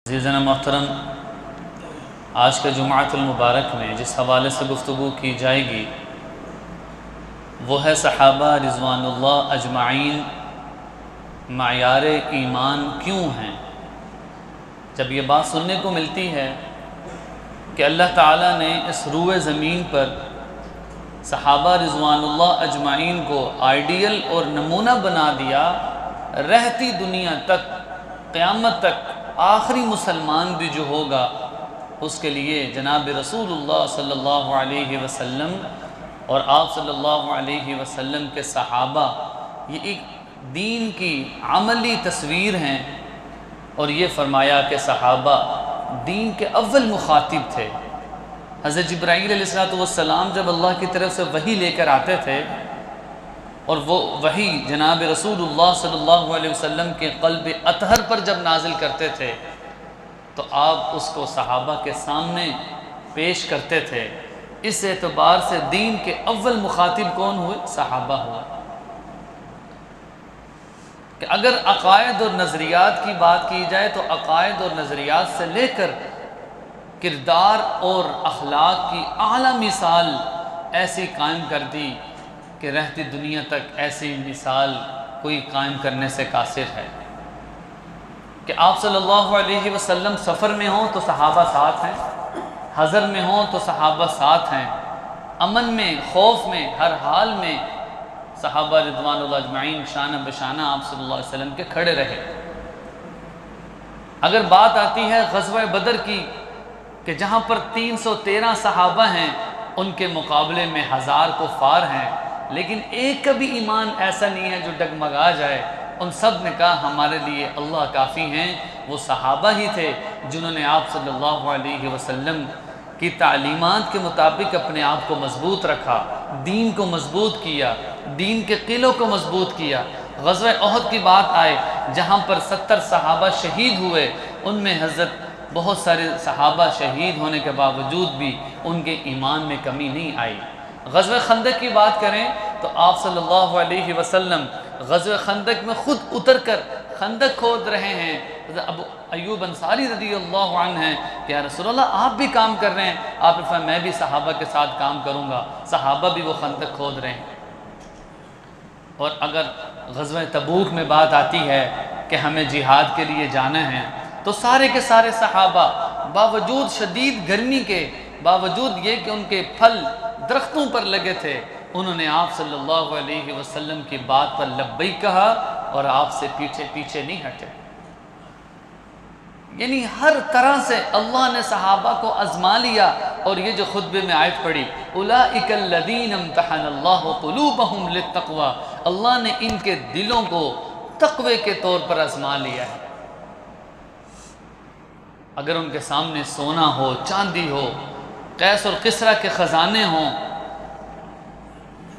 عزیزاً محترم، آج کے جمعۃ المبارک میں جس حوالے سے گفتگو کی جائے گی وہ ہے صحابہ رضوان اللہ اجمعین معیار ایمان کیوں ہیں۔ جب یہ بات سننے کو ملتی ہے کہ اللہ تعالیٰ نے اس روئے زمین پر صحابہ رضوان اللہ اجمعین کو آئیڈیل اور نمونہ بنا دیا، رہتی دنیا تک قیامت تک آخری مسلمان بھی جو ہوگا اس کے لیے جناب رسول اللہ صلی اللہ علیہ وسلم اور آپ صلی اللہ علیہ وسلم کے صحابہ یہ ایک دین کی عملی تصویر ہیں، اور یہ فرمایا کہ صحابہ دین کے اول مخاطب تھے۔ حضرت جبرائیل علیہ السلام جب اللہ کی طرف سے وحی لے کر آتے تھے اور وہ وحی جناب رسول اللہ صلی اللہ علیہ وسلم کے قلب اطہر پر جب نازل کرتے تھے تو آپ اس کو صحابہ کے سامنے پیش کرتے تھے۔ اس اعتبار سے دین کے اول مخاطب کون ہوئے؟ صحابہ ہوئے۔ کہ اگر عقائد اور نظریات کی بات کی جائے تو عقائد اور نظریات سے لے کر کردار اور اخلاق کی اعلیٰ مثال ایسی قائم کر دی کہ رہتی دنیا تک ایسی مثال کوئی قائم کرنے سے قاصر ہے۔ کہ آپ صلی اللہ علیہ وسلم سفر میں ہوں تو صحابہ ساتھ ہیں، حضر میں ہوں تو صحابہ ساتھ ہیں، امن میں خوف میں ہر حال میں صحابہ رضوان اللہ اجمعین شانہ بشانہ آپ صلی اللہ علیہ وسلم کے کھڑے رہے۔ اگر بات آتی ہے غزوہ بدر کی کہ جہاں پر 313 صحابہ ہیں، ان کے مقابلے میں 1000 کفار ہیں، لیکن ایک کا بھی ایمان ایسا نہیں ہے جو ڈگمگا جائے۔ ان سب نے کہا ہمارے لیے اللہ کافی ہیں۔ وہ صحابہ ہی تھے جنہوں نے آپ صلی اللہ علیہ وسلم کی تعلیمات کے مطابق اپنے آپ کو مضبوط رکھا، دین کو مضبوط کیا، دین کے قلعوں کو مضبوط کیا۔ غزوہ احد کی بات آئے جہاں پر 70 صحابہ شہید ہوئے، ان میں حضرت بہت سارے صحابہ شہید ہونے کے باوجود بھی ان کے ایمان میں کمی نہیں آئی۔ غزوہ خندق کی بات کریں تو آپ صلی اللہ علیہ وسلم غزوہ خندق میں خود اتر کر خندق کھود رہے ہیں۔ ابو ایوب انصاری رضی اللہ عنہ ہیں کہ یا رسول اللہ آپ بھی کام کر رہے ہیں، آپ نے فرمایا میں بھی صحابہ کے ساتھ کام کروں گا۔ صحابہ بھی وہ خندق کھود رہے ہیں۔ اور اگر غزوہ تبوک میں بات آتی ہے کہ ہمیں جہاد کے لیے جانا ہے تو سارے کے سارے صحابہ باوجود شدید گرمی کے، باوجود یہ کہ ان کے پھل درختوں پر لگے تھے، انہوں نے آپ صلی اللہ علیہ وسلم کی بات پر لبیک کہا اور آپ سے پیچھے نہیں ہٹے۔ یعنی ہر طرح سے اللہ نے صحابہ کو آزما لیا۔ اور یہ جو خطبے میں آیت پڑھی اولئک الذین امتحن اللہ قلوبہم للتقوی، اللہ نے ان کے دلوں کو تقوی کے طور پر آزما لیا ہے۔ اگر ان کے سامنے سونا ہو، چاندی ہو، قیس اور کسریٰ کے خزانے ہوں،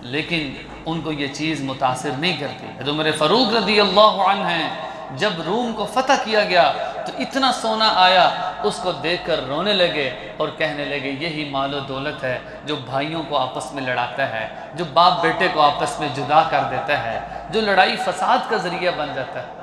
لیکن ان کو یہ چیز متاثر نہیں کرتی۔ حضرت عمر فاروق رضی اللہ عنہ ہیں، جب روم کو فتح کیا گیا تو اتنا سونا آیا، اس کو دیکھ کر رونے لگے اور کہنے لگے یہی مال و دولت ہے جو بھائیوں کو آپس میں لڑاتا ہے، جو باپ بیٹے کو آپس میں جدا کر دیتا ہے، جو لڑائی فساد کا ذریعہ بن جاتا ہے۔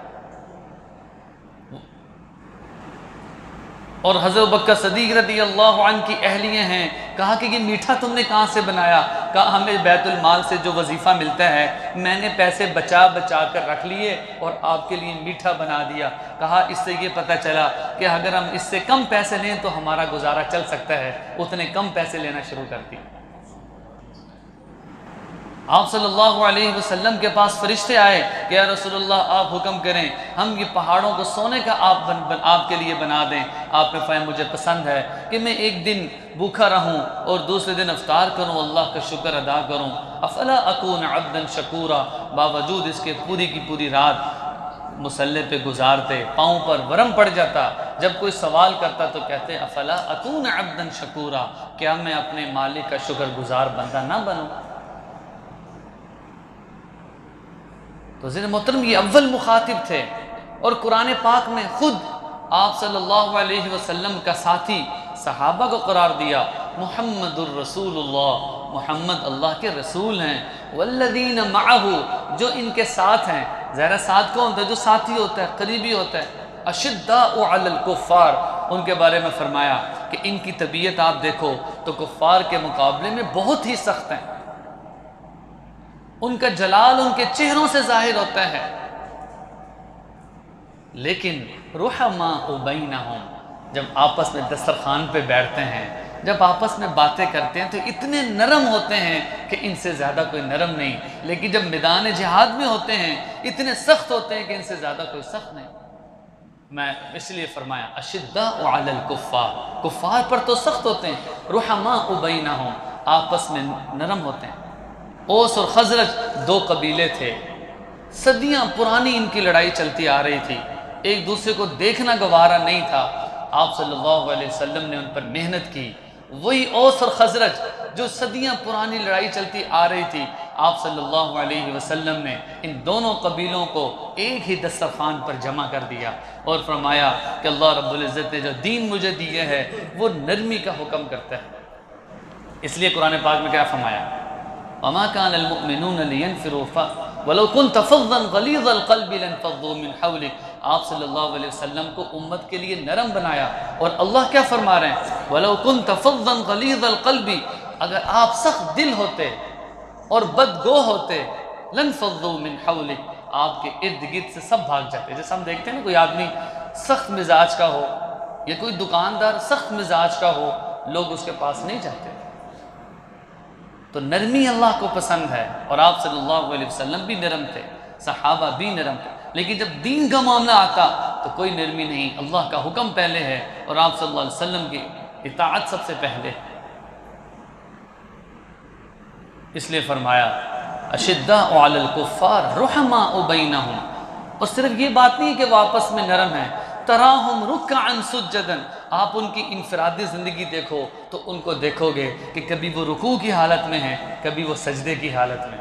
اور حضرت بکر صدیق رضی اللہ عنہ کی اہلیہ ہیں، کہا کہ یہ میٹھا تم نے کہاں سے بنایا؟ کہا ہمیں بیت المال سے جو وظیفہ ملتا ہے میں نے پیسے بچا کر رکھ لیے اور آپ کے لیے میٹھا بنا دیا۔ کہا اس سے یہ پتہ چلا کہ اگر ہم اس سے کم پیسے لیں تو ہمارا گزارا چل سکتا ہے، اتنے کم پیسے لینا شروع کر دی۔ آپ صلی اللہ علیہ وسلم کے پاس فرشتے آئے کہ یا رسول اللہ آپ حکم کریں، ہم یہ پہاڑوں کو سونے کا آپ کے لیے بنا دیں۔ آپ نے فرمایا مجھے پسند ہے کہ میں ایک دن بھوکا رہوں اور دوسرے دن افطار کروں، اللہ کا شکر ادا کروں۔ افلا اکون عبدا شکورا، باوجود اس کے پوری کی پوری رات مصلی پہ گزارتے، پاؤں پر ورم پڑ جاتا، جب کوئی سوال کرتا تو کہتے افلا اکون عبدا شکورا، کیا میں اپنے مالک کا شکر گزار بندہ نہ بنوں؟ تو عزیز محترم یہ اول مخاطب تھے، اور قرآن پاک میں خود آپ صلی اللہ علیہ وسلم کا ساتھی صحابہ کو قرار دیا، محمد الرسول اللہ، محمد اللہ کے رسول ہیں، والذین معہ، جو ان کے ساتھ ہیں۔ ظاہرہ ساتھ کون ہوتا ہے؟ جو ساتھی ہوتا ہے، قریبی ہوتا ہے۔ اشداء علی الکفار، ان کے بارے میں فرمایا کہ ان کی طبیعت آپ دیکھو تو کفار کے مقابلے میں بہت ہی سخت ہیں، ان کا جلال ان کے چہروں سے ظاہر ہوتا ہے، لیکن رحماء بینہم، جب آپس میں دسترخوان پہ بیٹھتے ہیں، جب آپس میں باتیں کرتے ہیں تو اتنے نرم ہوتے ہیں کہ ان سے زیادہ کوئی نرم نہیں، لیکن جب میدان جہاد میں ہوتے ہیں اتنے سخت ہوتے ہیں کہ ان سے زیادہ کوئی سخت نہیں۔ میں اس لیے فرمایا اشداء علی الکفار، کفار پر تو سخت ہوتے ہیں، رحماء بینہم، آپس میں نرم ہوتے ہیں۔ اوس اور خزرج دو قبیلے تھے، صدیاں پرانی ان کی لڑائی چلتی آ رہی تھی، ایک دوسرے کو دیکھنا گوارا نہیں تھا۔ آپ صلی اللہ علیہ وسلم نے ان پر محنت کی، وہی اوس اور خزرج جو صدیاں پرانی لڑائی چلتی آ رہی تھی، آپ صلی اللہ علیہ وسلم نے ان دونوں قبیلوں کو ایک ہی دسترخوان پر جمع کر دیا اور فرمایا کہ اللہ رب العزت نے جو دین مجھے دیے ہے وہ نرمی کا حکم کرتا ہے۔ اس لیے قرآن پاک میں کیا فرمایا، وَمَا كَانَ الْمُؤْمِنُونَ لِيَنْفِرُوا وَلَوْ كُنْتَ فَظًّا غَلِيظَ الْقَلْبِ لَانْفَضُّوا مِنْ حَوْلِكَ، آپ صلی اللہ علیہ وسلم کو امت کے لیے نرم بنایا، اور اللہ کیا فرما رہے ہیں، وَلَوْ كُنْتَ فَظًّا غَلِيظَ الْقَلْبِ، اگر آپ سخت دل ہوتے اور بدگو ہوتے، لَانْفَضُّوا مِنْ حَوْلِكَ، آپ کے ارد گرد سے سب بھاگ جاتے۔ جیسے ہم دیکھتے ہیں نا کوئی آدمی سخت مزاج کا ہو یا کوئی دکاندار سخت مزاج کا ہو، لوگ اس کے پاس نہیں جاتے۔ تو نرمی اللہ کو پسند ہے، اور آپ صلی اللہ علیہ وسلم بھی نرم تھے، صحابہ بھی نرم تھے، لیکن جب دین کا معاملہ آتا تو کوئی نرمی نہیں، اللہ کا حکم پہلے ہے اور آپ صلی اللہ علیہ وسلم کی اطاعت سب سے پہلے ہے۔ اس لیے فرمایا اشداء علی الکفار رحماء بینہم، اور صرف یہ بات نہیں کہ وہ آپس میں نرم ہیں، تراہم رکعا سجدا، آپ ان کی انفرادی زندگی دیکھو تو ان کو دیکھو گے کہ کبھی وہ رکوع کی حالت میں ہیں، کبھی وہ سجدے کی حالت میں۔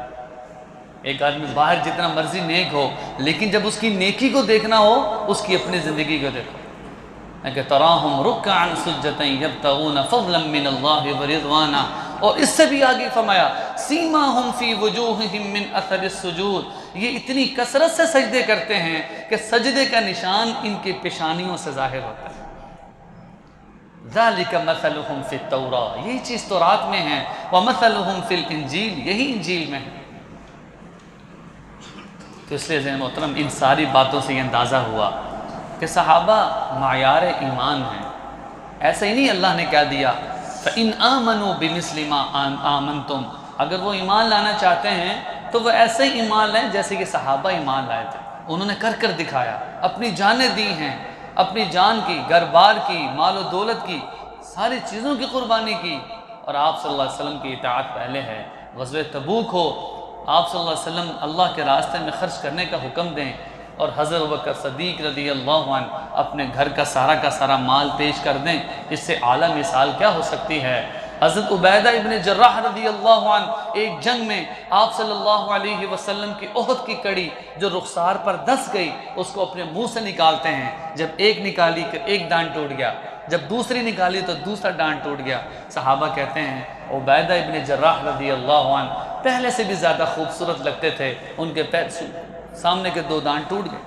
ایک آدمی باہر جتنا مرضی نیک ہو، لیکن جب اس کی نیکی کو دیکھنا ہو اس کی اپنی زندگی کو دیکھو، کہ تراہم رکعا سجدا یبتغون فضلا من اللہ ورضوانا، اور اس سے بھی آگے فرمایا سیماہم فی وجوہہم من اثر السجود، یہ اتنی کثرت سے سجدے کرتے ہیں کہ سجدے کا نشان ان کی پیشانیوں سے ظاہر ہوتا ہے۔ ذالک مثلہم فی التوراۃ، یہی چیز تورات میں ہے، ومثلہم فی الانجیل، یہی انجیل میں ہے۔ تو اس لیے ذہن محترم ان ساری باتوں سے یہ اندازہ ہوا کہ صحابہ معیار ایمان ہیں۔ ایسا ہی نہیں اللہ نے کہہ دیا فَإِنْ آمَنُوا بِمِثْلِ مَا آمَنْتُمْ، اگر وہ ایمان لانا چاہتے ہیں تو وہ ایسے ہی ایمان لائیں جیسے کہ صحابہ ایمان لائے تھے، انہوں نے کر کر دکھایا، اپنی جانیں دی ہیں، اپنی جان کی، گھر بار کی، مال و دولت کی، ساری چیزوں کی قربانی کی، اور آپ صلی اللہ علیہ وسلم کی اطاعت پہلے ہے۔ غزوہ تبوک ہو، آپ صلی اللہ علیہ وسلم اللہ کے راستے میں خرچ کرنے کا حکم دیں، اور حضرت ابوبکر صدیق رضی اللہ عنہ اپنے گھر کا سارا مال پیش کر دیں، اس سے اعلیٰ مثال کیا ہو سکتی ہے۔ حضرت عبیدہ ابن جراح رضی اللہ عنہ ایک جنگ میں آپ صلی اللہ علیہ وسلم کی احد کی کڑی جو رخسار پر دس گئی اس کو اپنے منہ سے نکالتے ہیں، جب ایک نکالی کہ ایک دانت ٹوٹ گیا، جب دوسری نکالی تو دوسرا دانت ٹوٹ گیا۔ صحابہ کہتے ہیں عبیدہ ابن جراح رضی اللہ عنہ پہلے سے بھی زیادہ خوبصورت لگتے تھے، ان کے پیر سامنے کے دو دانت ٹوٹ گئے،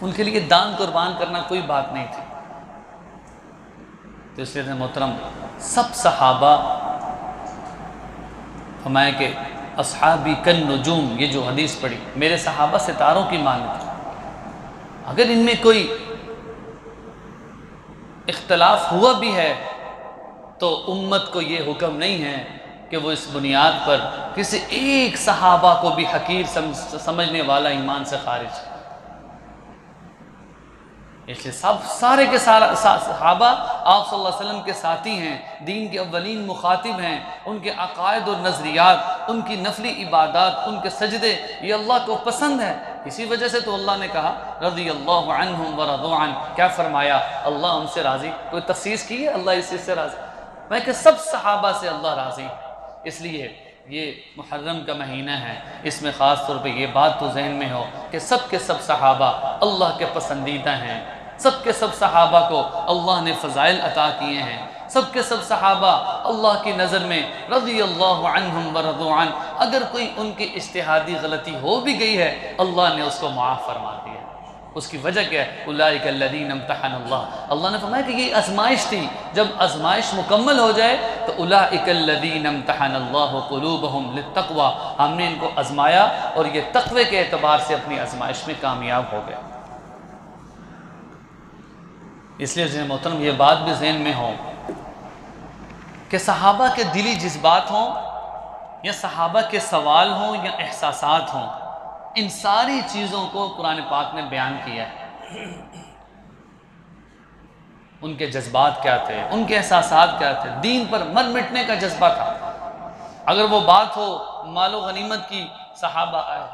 ان کے لیے دانت قربان کرنا کوئی بات نہیں تھی۔ تو اس لیے محترم سب صحابہ فرمایا کہ اصحابی کن نجوم، یہ جو حدیث پڑھی، میرے صحابہ ستاروں کی مانند ہیں، اگر ان میں کوئی اختلاف ہوا بھی ہے تو امت کو یہ حکم نہیں ہے کہ وہ اس بنیاد پر کسی ایک صحابہ کو بھی حقیر سمجھنے والا ایمان سے خارج ہے۔ اس لیے سارے کے سارے صحابہ آپ صلی اللہ علیہ وسلم کے ساتھی ہیں، دین کے اولین مخاطب ہیں، ان کے عقائد اور نظریات، ان کی نفلی عبادات، ان کے سجدے، یہ اللہ کو پسند ہے۔ اسی وجہ سے تو اللہ نے کہا رضی اللہ عنہم ورضوا عنہ، کیا فرمایا اللہ ان سے راضی، کوئی تخصیص کی ہے اللہ اس سے راضی، میں کہ سب صحابہ سے اللہ راضی ہے۔ اس لیے یہ محرم کا مہینہ ہے، اس میں خاص طور پہ یہ بات تو ذہن میں ہو کہ سب کے سب صحابہ اللہ کے پسندیدہ ہیں، سب کے سب صحابہ کو اللہ نے فضائل عطا کیے ہیں، سب کے سب صحابہ اللہ کی نظر میں رضی اللہ عنہم ورضوا عنہ، اگر کوئی ان کی اجتہادی غلطی ہو بھی گئی ہے اللہ نے اس کو معاف فرما دیا۔ اس کی وجہ کیا ہے؟ اولئک الذین امتحن اللہ، اللہ نے فرمایا کہ یہ آزمائش تھی، جب آزمائش مکمل ہو جائے تو اولئک الذین امتحن اللہ قلوبہم للتقوی، ہم نے ان کو آزمایا اور یہ تقوی کے اعتبار سے اپنی آزمائش میں کامیاب ہو گئے۔ اس لیے محترم یہ بات بھی ذہن میں ہو کہ صحابہ کے دلی جذبات ہوں یا صحابہ کے سوال ہوں یا احساسات ہوں، ان ساری چیزوں کو قرآن پاک نے بیان کیا ہے۔ ان کے جذبات کیا تھے، ان کے احساسات کیا تھے، دین پر مر مٹنے کا جذبہ تھا۔ اگر وہ بات ہو مال و غنیمت کی، صحابہ آئے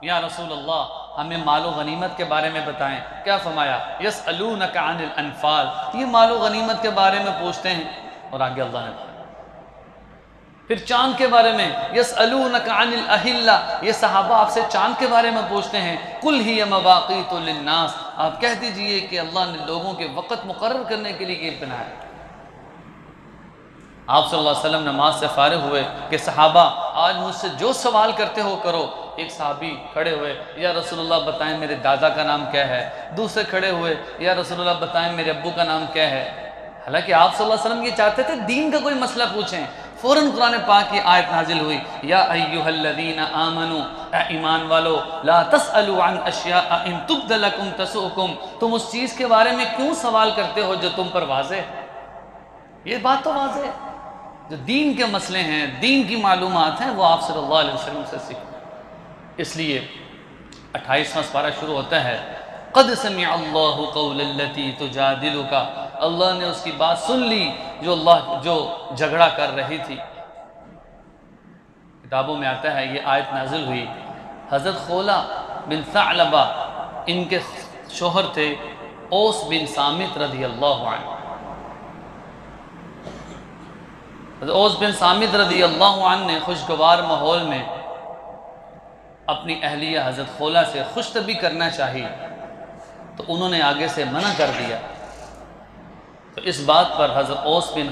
یا رسول اللہ ہمیں مال و غنیمت کے بارے میں بتائیں، کیا فرمایا؟ یسألونک عن الانفال، یہ مال و غنیمت کے بارے میں پوچھتے ہیں، اور آگے اللہ نے پھر چاند کے بارے میں یسألونک عن الاہلہ، یہ صحابہ آپ سے چاند کے بارے میں پوچھتے ہیں، قل ہی مواقیت للناس، آپ کہہ دیجئے کہ اللہ نے لوگوں کے وقت مقرر کرنے کے لیے یہ بنایا۔ آپ صلی اللہ علیہ وسلم نماز سے فارغ ہوئے کہ صحابہ آج مجھ سے جو سوال کرتے ہو کرو۔ ایک صحابی کھڑے ہوئے، یا رسول اللہ بتائیں میرے دادا کا نام کیا ہے، دوسرے کھڑے ہوئے، یا رسول اللہ بتائیں میرے ابو کا نام کیا ہے۔ حالانکہ آپ صلی اللہ علیہ وسلم یہ چاہتے تھے دین کا کوئی مسئلہ پوچھیں، فوراً قرآن پاک کی آیت نازل ہوئی، یا ایھا الذین آمنوا، اے ایمان والو، لا تسألوا عن اشیاء ان تبد لکم تسؤکم، تم اس چیز کے بارے میں کیوں سوال کرتے ہو جو تم پر واضح ہے؟ یہ بات تو واضح ہے، جو دین کے مسئلے ہیں، دین کی معلومات ہیں، وہ آپ صلی اللہ علیہ وسلم سے سیکھو۔ اس لیے 28واں سپارہ شروع ہوتا ہے، قد سمع اللہ قول التی تجادلک، اللہ نے اس کی بات سن لی جو جھگڑا کر رہی تھی۔ کتابوں میں آتا ہے یہ آیت نازل ہوئی، حضرت خولہ بن ثعلبہ ان کے شوہر تھے اوس بن صامت رضی اللہ عنہ۔ حضرت اوس بن صامت رضی اللہ عنہ نے خوشگوار ماحول میں اپنی اہلیہ حضرت خولہ سے خوش طبی کرنا چاہی، تو انہوں نے آگے سے منع کر دیا۔ تو اس بات پر حضرت اوس بن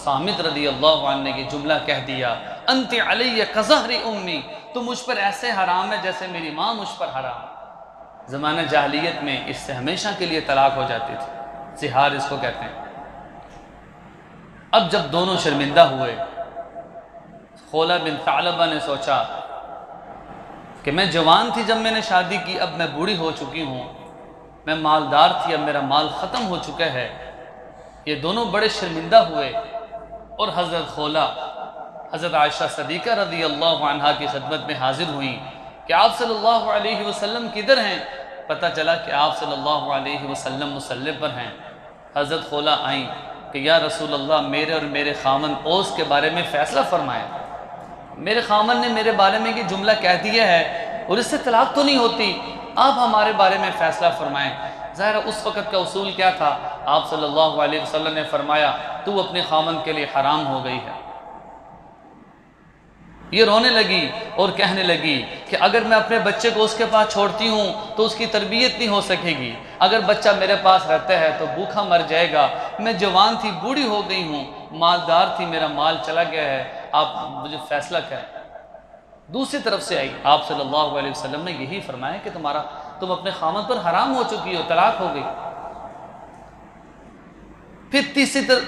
صامت رضی اللہ عنہ نے یہ جملہ کہہ دیا، انت علی کظہر امی، تو مجھ پر ایسے حرام ہے جیسے میری ماں مجھ پر حرام۔ زمانہ جاہلیت میں اس سے ہمیشہ کے لیے طلاق ہو جاتی تھی، زہار اس کو کہتے ہیں۔ اب جب دونوں شرمندہ ہوئے، خولہ بن ثعلبہ نے سوچا کہ میں جوان تھی جب میں نے شادی کی، اب میں بوڑھی ہو چکی ہوں، میں مالدار تھی اب میرا مال ختم ہو چکا ہے۔ یہ دونوں بڑے شرمندہ ہوئے اور حضرت خولہ حضرت عائشہ صدیقہ رضی اللہ عنہا کی خدمت میں حاضر ہوئیں کہ آپ صلی اللہ علیہ وسلم کدھر ہیں؟ پتہ چلا کہ آپ صلی اللہ علیہ وسلم مصلی پر ہیں۔ حضرت خولہ آئیں کہ یا رسول اللہ میرے اور میرے خامن اوس کے بارے میں فیصلہ فرمائیں، میرے خامن نے میرے بارے میں یہ جملہ کہہ دیا ہے اور اس سے طلاق تو نہیں ہوتی، آپ ہمارے بارے میں فیصلہ فرمائیں۔ ظاہر اس وقت کا اصول کیا تھا؟ آپ صلی اللہ علیہ وسلم نے فرمایا تو اپنے خامن کے لیے حرام ہو گئی ہے۔ یہ رونے لگی اور کہنے لگی کہ اگر میں اپنے بچے کو اس کے پاس چھوڑتی ہوں تو اس کی تربیت نہیں ہو سکے گی، اگر بچہ میرے پاس رہتا ہے تو بھوکا مر جائے گا، میں جوان تھی بوڑھی ہو گئی ہوں، مالدار تھی میرا مال چلا گیا ہے، آپ مجھے فیصلہ کریں۔ دوسری طرف سے آئی، آپ صلی اللہ علیہ وسلم نے یہی فرمایا کہ تم اپنے خامن پر حرام ہو چکی ہو، طلاق ہو گئی۔ پھر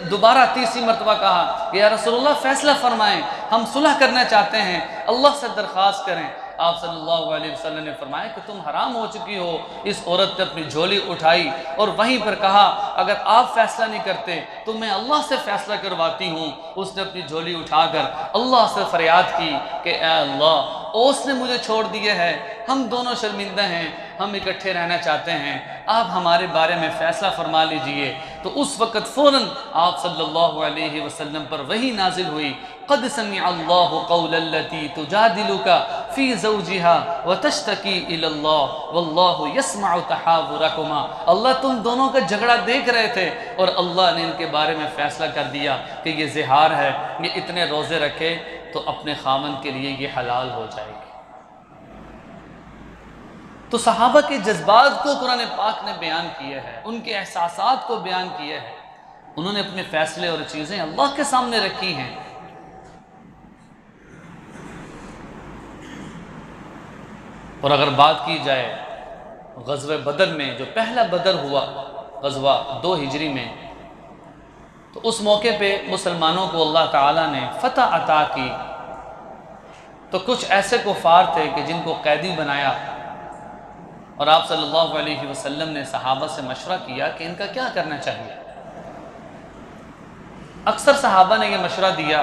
دوبارہ تیسری مرتبہ کہا کہ یا رسول اللہ فیصلہ فرمائیں، ہم صلح کرنا چاہتے ہیں، اللہ سے درخواست کریں۔ آپ صلی اللہ علیہ وسلم نے فرمایا کہ تم حرام ہو چکی ہو۔ اس عورت نے اپنی جھولی اٹھائی اور وہیں پر کہا اگر آپ فیصلہ نہیں کرتے تو میں اللہ سے فیصلہ کرواتی ہوں۔ اس نے اپنی جھولی اٹھا کر اللہ سے فریاد کی کہ اے اللہ، اوس نے مجھے چھوڑ دیا ہے، ہم دونوں شرمندہ ہیں، ہم اکٹھے رہنا چاہتے ہیں، آپ ہمارے بارے میں فیصلہ فرما لیجئے۔ تو اس وقت فوراً آپ صلی اللہ علیہ وسلم پر وحی نازل ہوئی، قد سمع اللہ قول التی تجادلک فی زوجہا وتشتکی الی اللہ واللہ یسمع تحاورکما، اللہ تم دونوں کا جھگڑا دیکھ رہے تھے اور اللہ نے ان کے بارے میں فیصلہ کر دیا کہ یہ زہار ہے، یہ اتنے روزے رکھے تو اپنے خامن کے لیے یہ حلال ہو جائے گی۔ تو صحابہ کے جذبات کو قرآن پاک نے بیان کیا ہے، ان کے احساسات کو بیان کیا ہے، انہوں نے اپنے فیصلے اور چیزیں اللہ کے سامنے رکھی ہیں۔ اور اگر بات کی جائے غزوہ بدر میں جو پہلا بدر ہوا غزوہ 2 ہجری میں، تو اس موقع پہ مسلمانوں کو اللہ تعالیٰ نے فتح عطا کی، تو کچھ ایسے کفار تھے کہ جن کو قیدی بنایا، اور آپ صلی اللہ علیہ وسلم نے صحابہ سے مشورہ کیا کہ ان کا کیا کرنا چاہیے۔ اکثر صحابہ نے یہ مشورہ دیا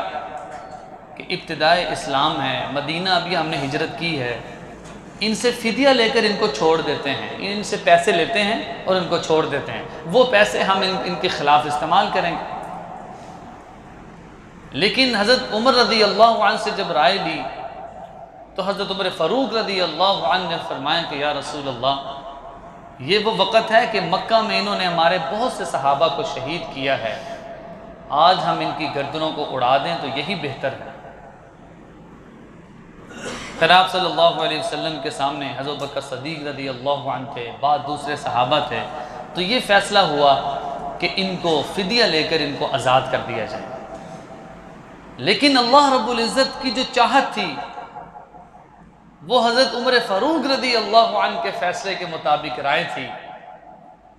کہ ابتدائے اسلام ہے، مدینہ ابھی ہم نے ہجرت کی ہے، ان سے فدیہ لے کر ان کو چھوڑ دیتے ہیں، ان سے پیسے لیتے ہیں اور ان کو چھوڑ دیتے ہیں، وہ پیسے ہم ان کے خلاف استعمال کریں گے۔ لیکن حضرت عمر رضی اللہ عنہ سے جب رائے لی تو حضرت عمر فاروق رضی اللہ عنہ نے فرمایا کہ یا رسول اللہ، یہ وہ وقت ہے کہ مکہ میں انہوں نے ہمارے بہت سے صحابہ کو شہید کیا ہے، آج ہم ان کی گردنوں کو اڑا دیں تو یہی بہتر ہے۔ پھر آپ صلی اللہ علیہ وسلم کے سامنے حضرت بکر صدیق رضی اللہ عنہ تھے، بعض دوسرے صحابہ تھے، تو یہ فیصلہ ہوا کہ ان کو فدیہ لے کر ان کو آزاد کر دیا جائے۔ لیکن اللہ رب العزت کی جو چاہت تھی وہ حضرت عمر فاروق رضی اللہ عنہ کے فیصلے کے مطابق رائے تھی،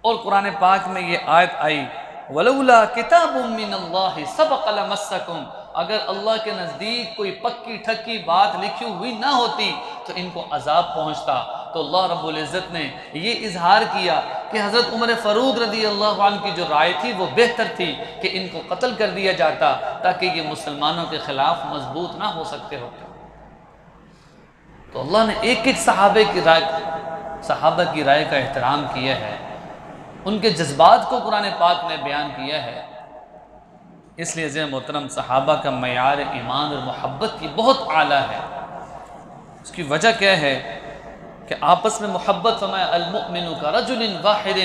اور قرآن پاک میں یہ آیت آئی وَلَوْلَا كِتَابٌ مِّنَ اللَّهِ سَبَقَ لَمَسَّكُمْ، اگر اللہ کے نزدیک کوئی پکی ٹھکی بات لکھی ہوئی نہ ہوتی تو ان کو عذاب پہنچتا۔ تو اللہ رب العزت نے یہ اظہار کیا کہ حضرت عمر فاروق رضی اللہ عنہ کی جو رائے تھی وہ بہتر تھی کہ ان کو قتل کر دیا جاتا، تاکہ یہ مسلمانوں کے خلاف مضبوط نہ ہو سکتے ہوتے۔ تو اللہ نے ایک ایک صحابہ کی رائے کا احترام کیا ہے، ان کے جذبات کو قرآن پاک نے بیان کیا ہے۔ اس لیے عزیز محترم، صحابہ کا معیار ایمان اور محبت کی بہت اعلیٰ ہے۔ اس کی وجہ کیا ہے کہ آپس میں محبت، فرمایا المؤمن کرجل واحد،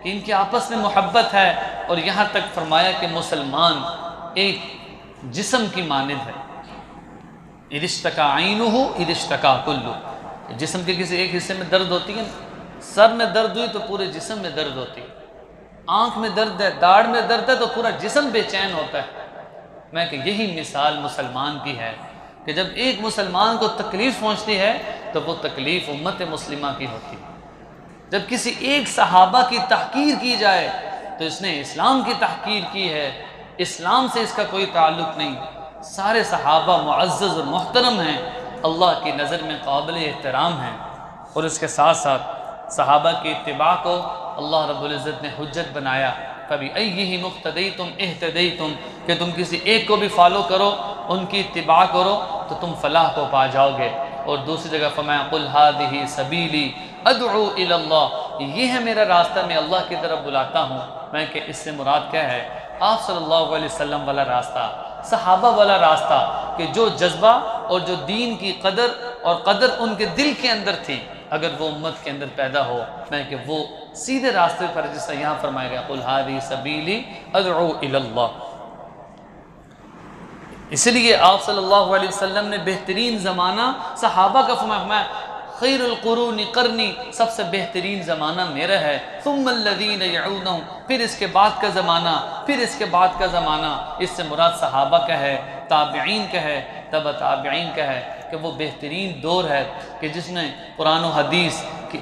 کہ ان کی آپس میں محبت ہے، اور یہاں تک فرمایا کہ مسلمان ایک جسم کی مانند ہے۔ اذ اشتکا عینہ اذ اشتکا کلہ، جسم کے کسی ایک حصے میں درد ہوتی ہے، سر میں درد ہوئی تو پورے جسم میں درد ہوتی ہے، آنکھ میں درد ہے، داڑھ میں درد ہے تو پورا جسم بے چین ہوتا ہے۔ میں کہ یہی مثال مسلمان کی ہے کہ جب ایک مسلمان کو تکلیف پہنچتی ہے تو وہ تکلیف امت مسلمہ کی ہوتی ہے۔ جب کسی ایک صحابہ کی تحقیر کی جائے تو اس نے اسلام کی تحقیر کی ہے، اسلام سے اس کا کوئی تعلق نہیں۔ سارے صحابہ معزز اور محترم ہیں، اللہ کی نظر میں قابل احترام ہیں، اور اس کے ساتھ ساتھ صحابہ کی اتباع کو اللہ رب العزت نے حجت بنایا۔ فَبِأَيِّهِمُ اقْتَدَيْتُمْ اهْتَدَيْتُمْ، کہ تم کسی ایک کو بھی فالو کرو، ان کی اتباع کرو تو تم فلاح کو پا جاؤ گے۔ اور دوسری جگہ فرمایا قُلْ هَٰذِهِ سَبِيلِي أَدْعُو إِلَى اللَّهِ، یہ ہے میرا راستہ، میں اللہ کی طرف بلاتا ہوں۔ میں کہ اس سے مراد کیا ہے؟ آپ صلی اللہ علیہ وسلم والا راستہ، صحابہ والا راستہ، کہ جو جذبہ اور جو دین کی قدر اور قدر ان کے دل کے اندر تھی، اگر وہ امت کے اندر پیدا ہو، میں کہ وہ سیدھے راستے پر، جس طرح یہاں فرمایا گیا قُلْ هَٰذِهِ سَبِيلِي أَدْعُو إِلَى اللَّهِ۔ اس لیے آپ صلی اللہ علیہ وسلم نے بہترین زمانہ صحابہ کا فرمایا، خیر القرون قرنی، سب سے بہترین زمانہ میرا ہے، ثم الذین یعونہم، پھر اس کے بعد کا زمانہ، پھر اس کے بعد کا زمانہ۔ اس سے مراد صحابہ کا ہے، تابعین کا ہے، تبع تابعین کا ہے، کہ وہ بہترین دور ہے کہ جس نے قرآن و حدیث کی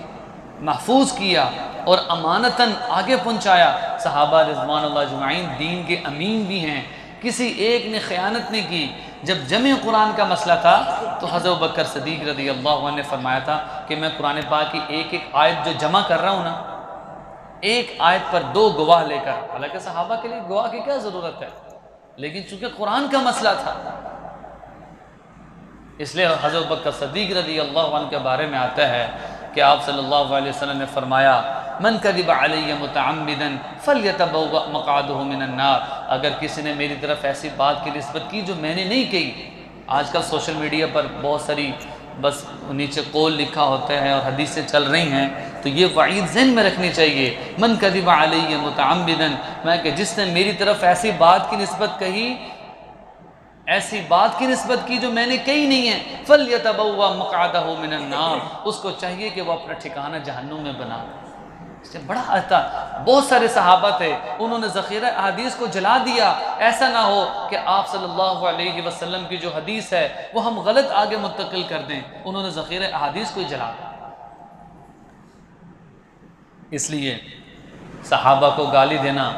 محفوظ کیا اور امانتاً آگے پہنچایا۔ صحابہ رضوان اللہ اجمعین دین کے امین بھی ہیں، کسی ایک نے خیانت نہیں کی۔ جب جمع قرآن کا مسئلہ تھا تو حضرت بکر صدیق رضی اللہ عنہ نے فرمایا تھا کہ میں قرآن پاک کی ایک ایک آیت جو جمع کر رہا ہوں نا، ایک آیت پر 2 گواہ لے کر، حالانکہ صحابہ کے لیے گواہ کی کیا ضرورت ہے، لیکن چونکہ قرآن کا مسئلہ تھا، اس لیے حضرت بکر صدیق رضی اللہ عنہ کے بارے میں آتا ہے کہ آپ صلی اللہ علیہ وسلم نے فرمایا من کذب علی متعمدا فلیتبوأ مقعدہ من النار، اگر کسی نے میری طرف ایسی بات کی نسبت کی جو میں نے نہیں کہی۔ آج کل سوشل میڈیا پر بہت ساری بس نیچے قول لکھا ہوتا ہے اور حدیثیں چل رہی ہیں، تو یہ وعید ذہن میں رکھنی چاہیے، من کذب علی متعمدا، میں کہ جس نے میری طرف ایسی بات کی نسبت کہی، ایسی بات کی نسبت کی جو میں نے کہی نہیں ہے، فَلْيَتَبَوَّأْ مَقْعَدَهُ مِنَ النَّارِ، اس کو چاہیے کہ وہ اپنا ٹھکانہ جہنم میں بنا۔ اس سے بڑا آتا، بہت سارے صحابہ تھے، انہوں نے ذخیرہ احادیث کو جلا دیا۔ ایسا نہ ہو کہ آپ صلی اللہ علیہ وسلم کی جو حدیث ہے وہ ہم غلط آگے منتقل کر دیں، انہوں نے ذخیرہ احادیث کو جلا دیا۔ اس لیے صحابہ کو گالی دینا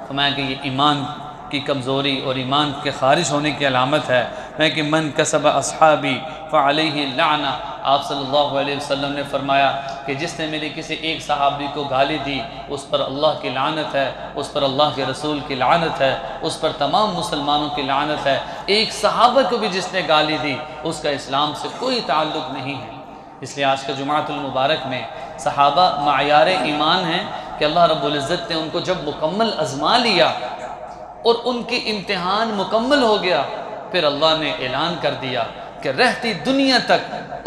فرمایا کہ یہ ایمان کی کمزوری اور ایمان کے خارج ہونے کی علامت ہے۔ میں کہ من کسب اصحابی فعلیہ لعنہ، آپ صلی اللہ علیہ وسلم نے فرمایا کہ جس نے میرے کسی ایک صحابی کو گالی دی اس پر اللہ کی لعنت ہے، اس پر اللہ کے رسول کی لعنت ہے، اس پر تمام مسلمانوں کی لعنت ہے۔ ایک صحابہ کو بھی جس نے گالی دی اس کا اسلام سے کوئی تعلق نہیں ہے۔ اس لیے آج کا جمعۃ المبارک میں صحابہ معیار ایمان ہیں کہ اللہ رب العزت نے ان کو جب مکمل آزما لیا اور ان کی امتحان مکمل ہو گیا، پھر اللہ نے اعلان کر دیا کہ رہتی دنیا تک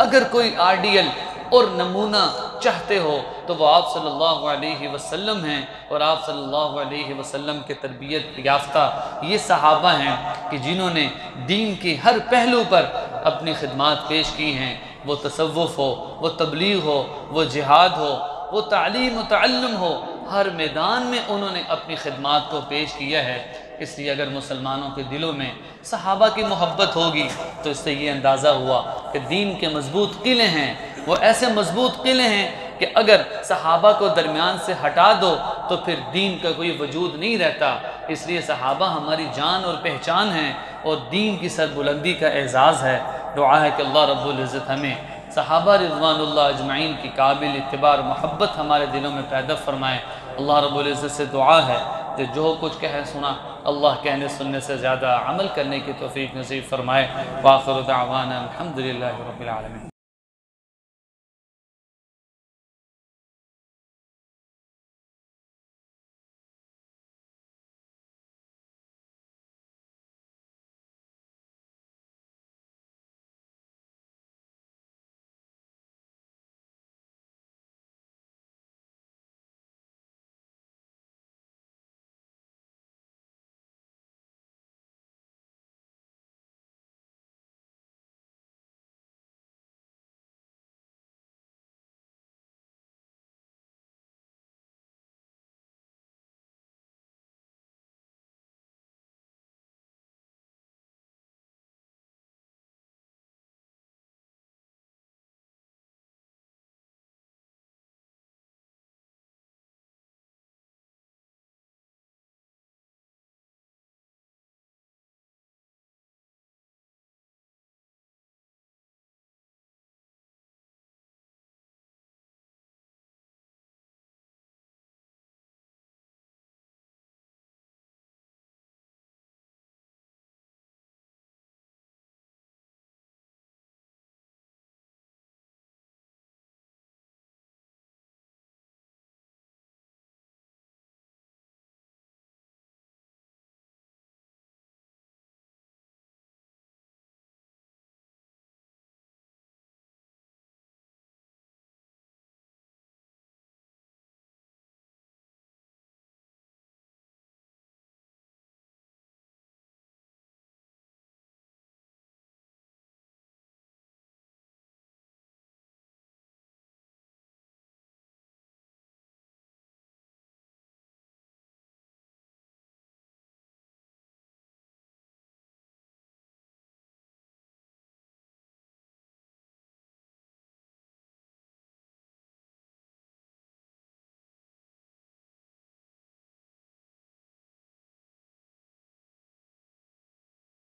اگر کوئی آئیڈیل اور نمونہ چاہتے ہو تو وہ آپ صلی اللہ علیہ وسلم ہیں، اور آپ صلی اللہ علیہ وسلم کے تربیت یافتہ یہ صحابہ ہیں کہ جنہوں نے دین کی ہر پہلو پر اپنی خدمات پیش کی ہیں، وہ تصوف ہو، وہ تبلیغ ہو، وہ جہاد ہو، وہ تعلیم و تعلم ہو، ہر میدان میں انہوں نے اپنی خدمات کو پیش کیا ہے۔ اس لیے اگر مسلمانوں کے دلوں میں صحابہ کی محبت ہوگی تو اس سے یہ اندازہ ہوا کہ دین کے مضبوط قلعے ہیں، وہ ایسے مضبوط قلعے ہیں کہ اگر صحابہ کو درمیان سے ہٹا دو تو پھر دین کا کوئی وجود نہیں رہتا۔ اس لیے صحابہ ہماری جان اور پہچان ہیں اور دین کی سربلندی کا اعزاز ہے۔ دعا ہے کہ اللہ رب العزت ہمیں صحابہ رضوان اللہ اجمعین کی قابل اتباع اور محبت ہمارے دلوں میں پیدا فرمائے۔ اللہ رب العزت سے دعا ہے کہ جو کچھ کہے سنا اللہ کہنے سننے سے زیادہ عمل کرنے کی توفیق نصیب فرمائے۔ وآخر دعوانا الحمدللہ رب العالمین۔